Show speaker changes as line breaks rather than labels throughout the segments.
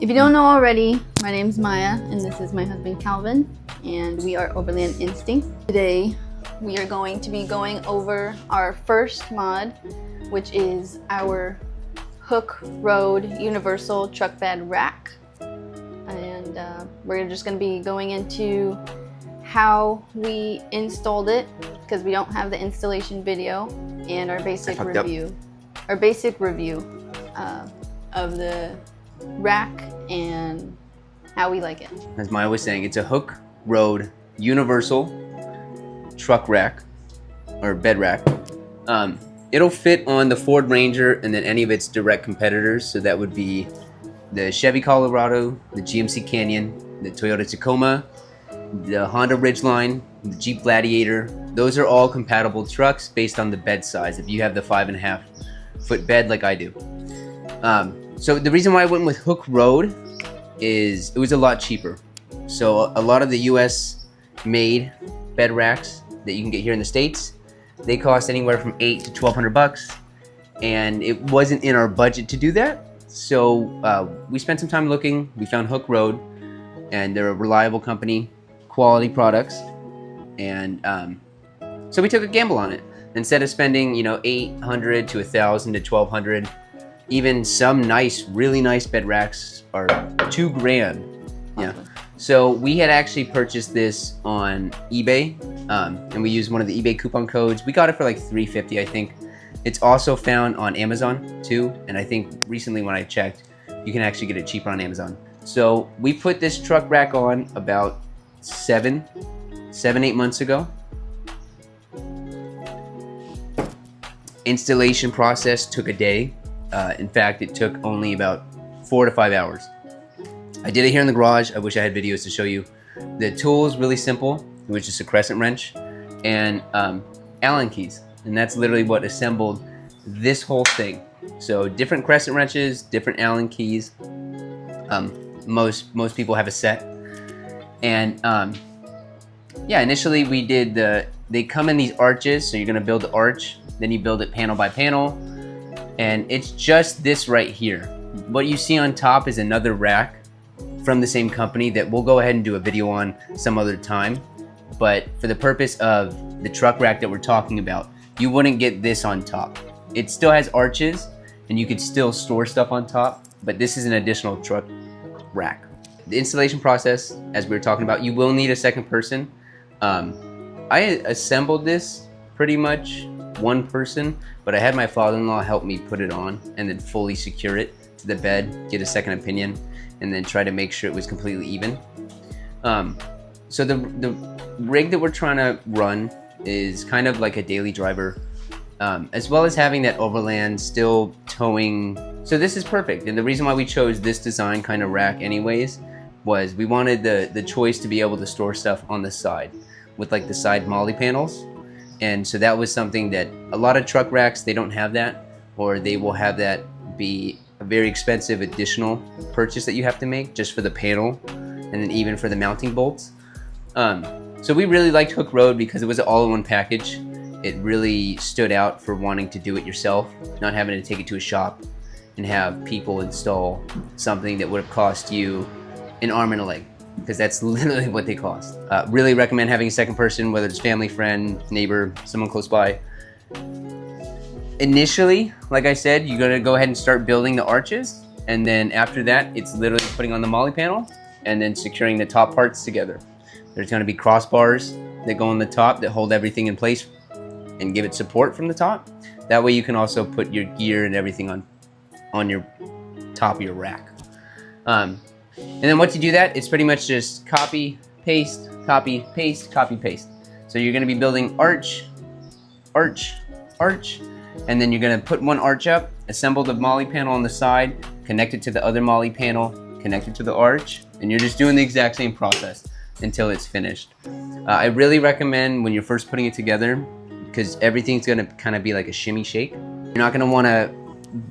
If you don't know already, my name's Maya and this is my husband Calvin, and we are Overland Instinct. Today we are going to be going over our first mod, which is our Hooke Road Universal Truck Bed Rack. And we're just going to be going into how we installed it, because we don't have the installation video, and our basic review. Our basic review of the rack and how we like it.
As Maya was saying, it's a Hooke Road Universal Truck Rack or Bed Rack. It'll fit on the Ford Ranger and then any of its direct competitors. So that would be the Chevy Colorado, the GMC Canyon, the Toyota Tacoma, the Honda Ridgeline, the Jeep Gladiator. Those are all compatible trucks based on the bed size, if you have the 5.5 foot bed like I do. So the reason why I went with Hooke Road is it was a lot cheaper. So a lot of the US made bed racks that you can get here in the States, they cost anywhere from $800 to $1,200, and it wasn't in our budget to do that. So we spent some time looking. We found Hooke Road, and they're a reliable company, quality products, and so we took a gamble on it. Instead of spending, you know, $800 to $1,000 to $1,200, even some nice, really nice bed racks are $2,000. Yeah. So we had actually purchased this on eBay, and we used one of the eBay coupon codes. We got it for like $350, I think. It's also found on Amazon too, and I think recently when I checked, you can actually get it cheaper on Amazon. So we put this truck rack on about 8 months ago. Installation process took a day. In fact, it took only about 4 to 5 hours. I did it here in the garage. I wish I had videos to show you. The tool is really simple. It was just a crescent wrench and Allen keys. And that's literally what assembled this whole thing. So different crescent wrenches, different Allen keys. Most people have a set. And yeah, initially we did they come in these arches. So you're gonna build the arch, then you build it panel by panel. And it's just this right here. What you see on top is another rack from the same company that we'll go ahead and do a video on some other time. But for the purpose of the truck rack that we're talking about, you wouldn't get this on top. It still has arches and you could still store stuff on top, but this is an additional truck rack. The installation process, as we were talking about, you will need a second person. I assembled this pretty much one person, but I had my father-in-law help me put it on and then fully secure it to the bed, get a second opinion, and then try to make sure it was completely even. So the rig that we're trying to run is kind of like a daily driver, as well as having that Overland still towing. So this is perfect. And the reason why we chose this design kind of rack anyways was we wanted the choice to be able to store stuff on the side with like the side molly panels. And so that was something that a lot of truck racks, they don't have that, or they will have that be a very expensive additional purchase that you have to make just for the panel and then even for the mounting bolts. So we really liked Hooke Road because it was an all-in-one package. It really stood out for wanting to do it yourself, not having to take it to a shop and have people install something that would have cost you an arm and a leg, because that's literally what they cost. Really recommend having a second person, whether it's family, friend, neighbor, someone close by. Initially, like I said, you're gonna go ahead and start building the arches, and then after that, it's literally putting on the molly panel and then securing the top parts together. There's gonna be crossbars that go on the top that hold everything in place and give it support from the top. That way you can also put your gear and everything on your top of your rack. And then once you do that, it's pretty much just copy, paste, copy, paste, copy, paste. So you're gonna be building arch, arch, arch, and then you're gonna put one arch up, assemble the molly panel on the side, connect it to the other molly panel, connect it to the arch, and you're just doing the exact same process until it's finished. I really recommend when you're first putting it together, because everything's gonna kind of be like a shimmy shake. You're not gonna wanna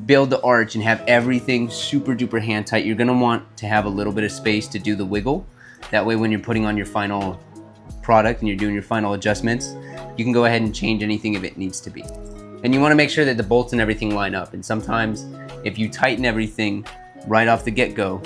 build the arch and have everything super duper hand tight. You're gonna want to have a little bit of space to do the wiggle. That way when you're putting on your final product and you're doing your final adjustments, you can go ahead and change anything if it needs to be. And you wanna make sure that the bolts and everything line up. And sometimes if you tighten everything right off the get-go,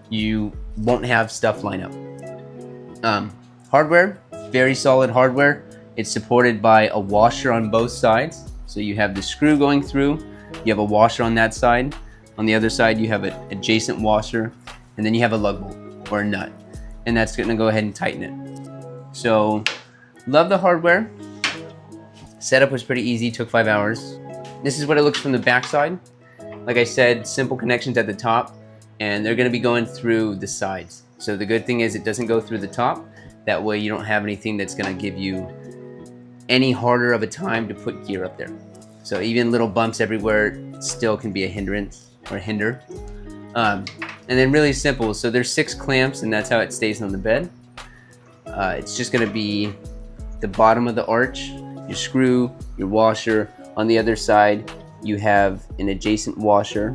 you won't have stuff line up. Hardware, very solid hardware. It's supported by a washer on both sides. So you have the screw going through, you have a washer on that side. On the other side, you have an adjacent washer, and then you have a lug bolt or a nut, and that's gonna go ahead and tighten it. So, love the hardware. Setup was pretty easy, took 5 hours. This is what it looks from the back side. Like I said, simple connections at the top, and they're gonna be going through the sides. So the good thing is it doesn't go through the top. That way you don't have anything that's gonna give you any harder of a time to put gear up there. So even little bumps everywhere still can be a hindrance or hinder. And then really simple. So there's 6 clamps, and that's how it stays on the bed. It's just gonna be the bottom of the arch, your screw, your washer. On the other side, you have an adjacent washer,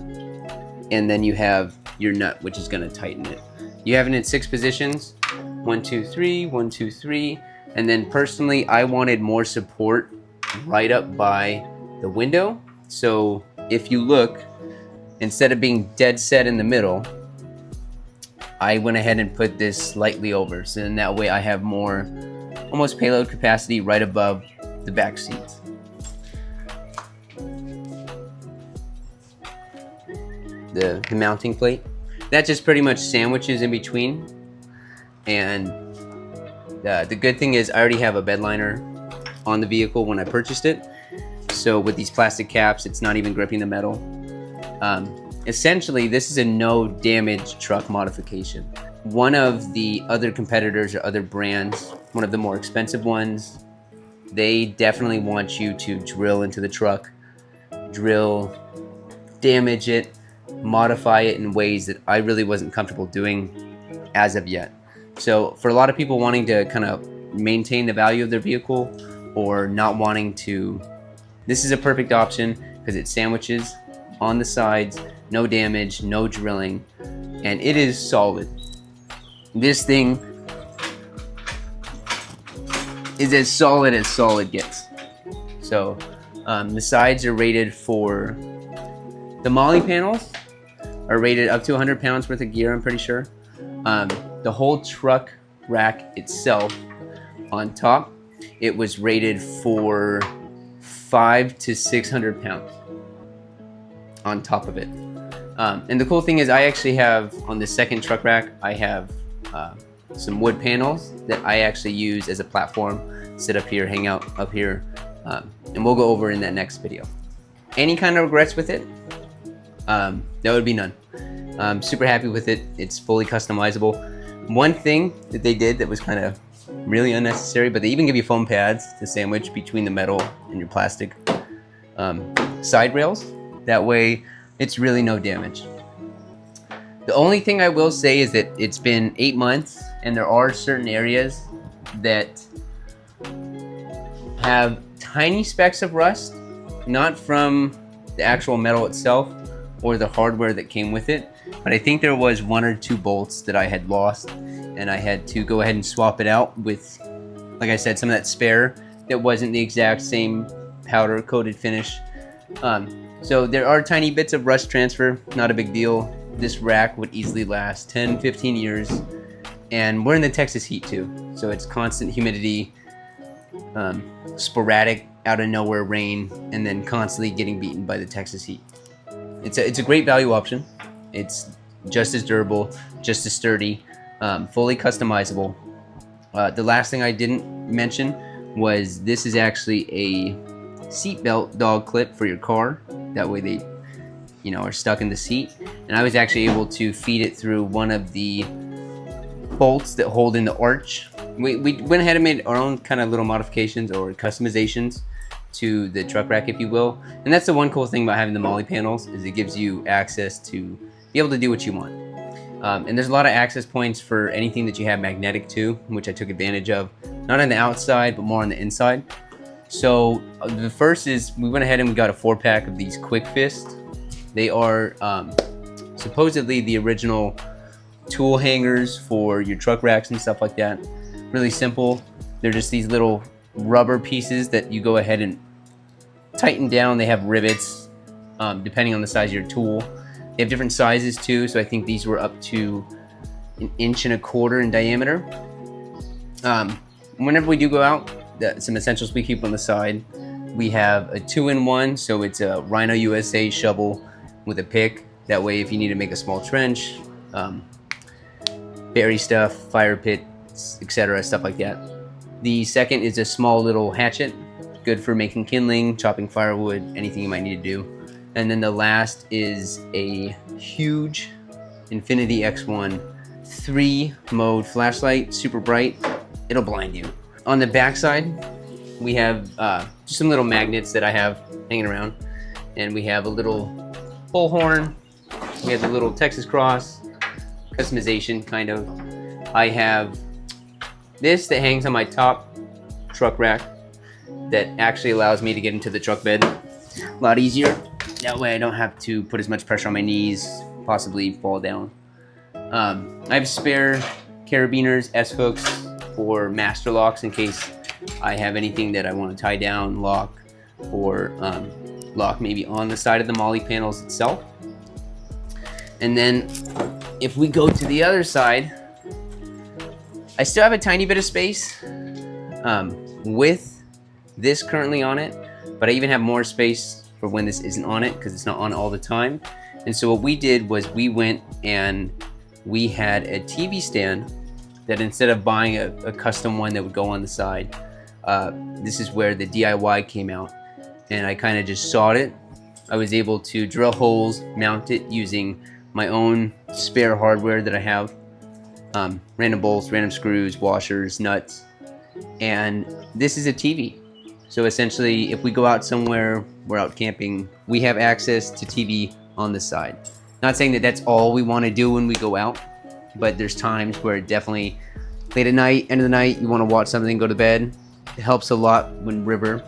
and then you have your nut, which is gonna tighten it. You have it in 6 positions, 1, 2, 3, 1, 2, 3. And then personally, I wanted more support right up by the window. So if you look, instead of being dead set in the middle, I went ahead and put this slightly over. So then that way I have more almost payload capacity right above the back seats. The mounting plate, that just pretty much sandwiches in between. And the good thing is I already have a bed liner on the vehicle when I purchased it. So with these plastic caps, it's not even gripping the metal. Essentially, this is a no damage truck modification. One of the other competitors or other brands, one of the more expensive ones, they definitely want you to drill into the truck, drill, damage it, modify it in ways that I really wasn't comfortable doing as of yet. So for a lot of people wanting to kind of maintain the value of their vehicle or not wanting to, this is a perfect option because it sandwiches on the sides, no damage, no drilling, and it is solid. This thing is as solid gets. So the sides are rated for, the molly panels are rated up to 100 pounds worth of gear, I'm pretty sure. The whole truck rack itself on top, it was rated for 500 to 600 pounds on top of it. And the cool thing is I actually have, on the second truck rack, I have some wood panels that I actually use as a platform, sit up here, hang out up here, and we'll go over in that next video. Any kind of regrets with it? That would be none. I'm super happy with it. It's fully customizable. One thing that they did that was kind of really unnecessary, but they even give you foam pads to sandwich between the metal and your plastic side rails. That way, it's really no damage. The only thing I will say is that it's been 8 months, and there are certain areas that have tiny specks of rust, not from the actual metal itself or the hardware that came with it, but I think there was 1 or 2 bolts that I had lost, and I had to go ahead and swap it out with, like I said, some of that spare that wasn't the exact same powder coated finish. So there are tiny bits of rust transfer, not a big deal. This rack would easily last 10, 15 years, and we're in the Texas heat too, so it's constant humidity, sporadic out of nowhere rain, and then constantly getting beaten by the Texas heat. It's a great value option. It's just as durable, just as sturdy, fully customizable. The last thing I didn't mention was this is actually a seatbelt dog clip for your car. That way they, are stuck in the seat. And I was actually able to feed it through one of the bolts that hold in the arch. We went ahead and made our own kind of little modifications or customizations to the truck rack, if you will. And that's the one cool thing about having the molly panels, is it gives you access to be able to do what you want. And there's a lot of access points for anything that you have magnetic to, which I took advantage of, not on the outside, but more on the inside. So the first is we went ahead and we got a 4-pack of these Quick Fist. They are supposedly the original tool hangers for your truck racks and stuff like that. Really simple. They're just these little rubber pieces that you go ahead and tighten down. They have rivets depending on the size of your tool. They have different sizes too, so I think these were up to 1.25 inches in diameter. Whenever we do go out, some essentials we keep on the side. We have a 2-in-1, so it's a Rhino USA shovel with a pick. That way, if you need to make a small trench, bury stuff, fire pit, etc., stuff like that. The second is a small little hatchet, good for making kindling, chopping firewood, anything you might need to do. And then the last is a huge Infinity X1 3-mode flashlight, super bright. It'll blind you. On the back side, we have just some little magnets that I have hanging around. And we have a little bullhorn. We have the little Texas cross, customization kind of. I have this that hangs on my top truck rack that actually allows me to get into the truck bed a lot easier. That way I don't have to put as much pressure on my knees, possibly fall down. I have spare carabiners, S-hooks for master locks in case I have anything that I want to tie down, lock, or lock maybe on the side of the molly panels itself. And then if we go to the other side, I still have a tiny bit of space with this currently on it, but I even have more space for when this isn't on it because it's not on all the time. And so what we did was we went and we had a TV stand that instead of buying a custom one that would go on the side, this is where the DIY came out. And I kind of just sawed it. I was able to drill holes, mount it using my own spare hardware that I have. Random bolts, random screws, washers, nuts. And this is a TV. So essentially, if we go out somewhere, we're out camping, we have access to TV on the side. Not saying that that's all we want to do when we go out, but there's times where definitely late at night, end of the night, you want to watch something, go to bed. It helps a lot when river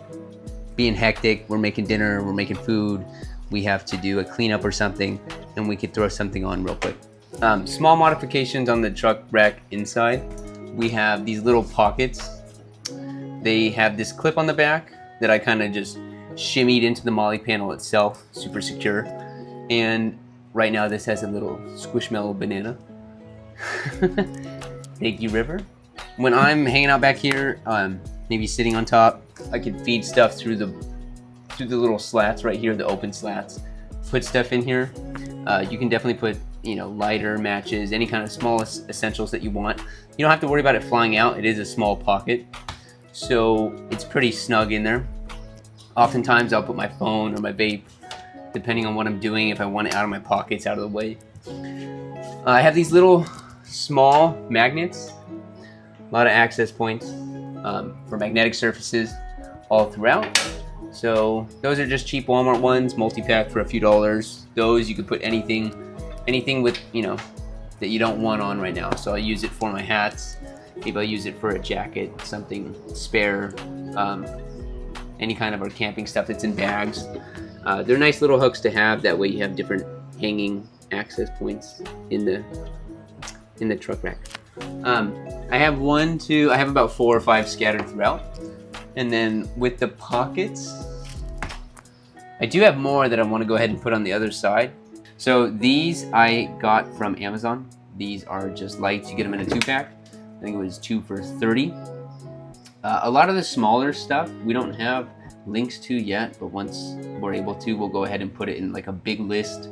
being hectic, we're making dinner, we're making food, we have to do a cleanup or something, and we could throw something on real quick. Small modifications on the truck rack inside. We have these little pockets. They have this clip on the back that I kind of just shimmied into the molly panel itself, super secure. And right now this has a little squishmallow banana. Thank you, River. When I'm hanging out back here, maybe sitting on top, I can feed stuff through the little slats right here, the open slats. Put stuff in here. You can definitely put, lighter, matches, any kind of small essentials that you want. You don't have to worry about it flying out. It is a small pocket, so it's pretty snug in there. Oftentimes I'll put my phone or my vape, depending on what I'm doing, if I want it out of my pockets, out of the way. I have these little small magnets, a lot of access points for magnetic surfaces all throughout. So those are just cheap Walmart ones, multi-pack for a few dollars. Those you could put anything with, that you don't want on right now. So I'll use it for my hats. Maybe I'll use it for a jacket, something spare, any kind of our camping stuff that's in bags. They're nice little hooks to have. That way you have different hanging access points in the truck rack. I have about 4 or 5 scattered throughout. And then with the pockets, I do have more that I want to go ahead and put on the other side. So these I got from Amazon. These are just lights. You get them in a 2-pack. I think it was 2 for $30. A lot of the smaller stuff we don't have links to yet, but once we're able to, we'll go ahead and put it in like a big list.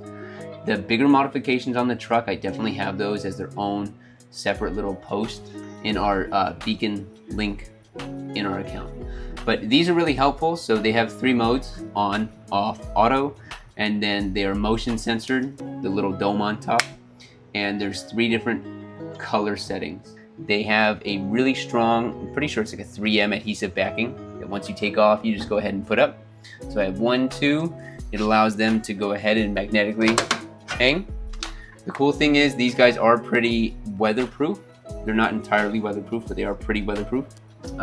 The bigger modifications on the truck, I definitely have those as their own separate little post in our beacon link in our account. But these are really helpful. So they have 3 modes: on, off, auto, and then they are motion censored, the little dome on top, and there's 3 different color settings. They have a really strong, I'm pretty sure it's like a 3M adhesive backing that once you take off, you just go ahead and put up. So I have 1, 2. It allows them to go ahead and magnetically hang. The cool thing is these guys are pretty weatherproof. They're not entirely weatherproof, but they are pretty weatherproof.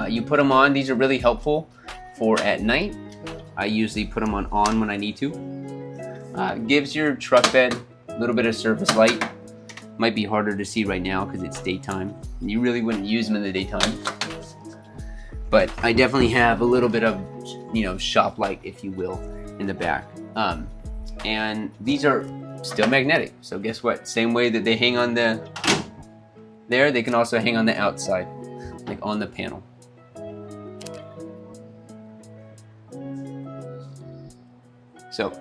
You put them on. These are really helpful for at night. I usually put them on when I need to. Gives your truck bed a little bit of surface light. Might be harder to see right now because it's daytime. You really wouldn't use them in the daytime. But I definitely have a little bit of, shop light, if you will, in the back. And these are still magnetic. So guess what? Same way that they hang on the there, they can also hang on the outside, like on the panel. So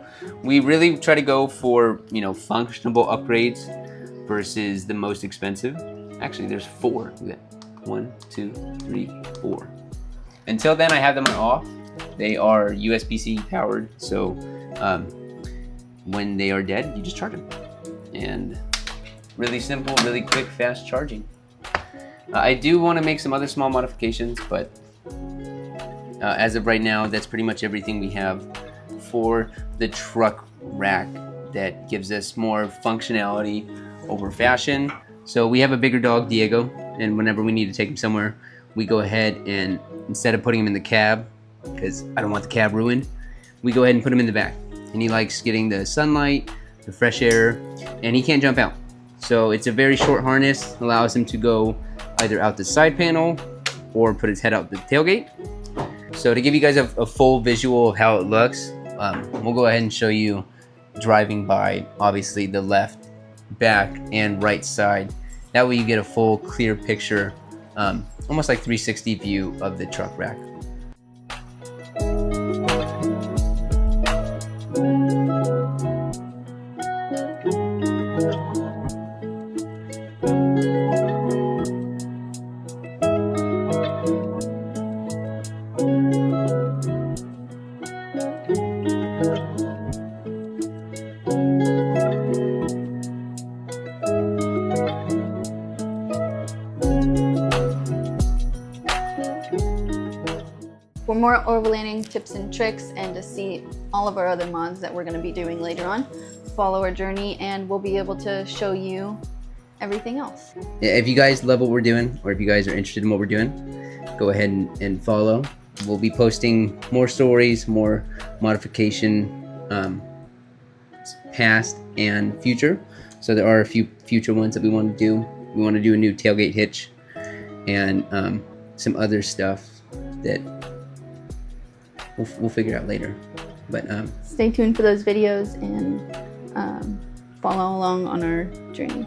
we really try to go for, you know, functional upgrades versus the most expensive. Actually, there's 4. Look at that. 1, 2, 3, 4. Until then, I have them on off. They are USB-C powered, so when they are dead, you just charge them. And really simple, really quick, fast charging. I do want to make some other small modifications, but as of right now, that's pretty much everything we have for the truck rack that gives us more functionality over fashion. So we have a bigger dog, Diego, and whenever we need to take him somewhere, we go ahead and instead of putting him in the cab, because I don't want the cab ruined, we go ahead and put him in the back. And he likes getting the sunlight, the fresh air, and he can't jump out. So it's a very short harness, allows him to go either out the side panel or put his head out the tailgate. So to give you guys a full visual of how it looks, we'll go ahead and show you driving by, obviously, the left, back, and right side. That way you get a full, clear picture, almost like 360 view of the truck rack.
For more overlanding tips and tricks and to see all of our other mods that we're going to be doing later on, follow our journey and we'll be able to show you everything else.
If you guys love what we're doing, or if you guys are interested in what we're doing, go ahead and follow. We'll be posting more stories, more modification, past and future. So there are a few future ones that we want to do. We want to do a new tailgate hitch and some other stuff that we'll figure out later. But
stay tuned for those videos and follow along on our journey.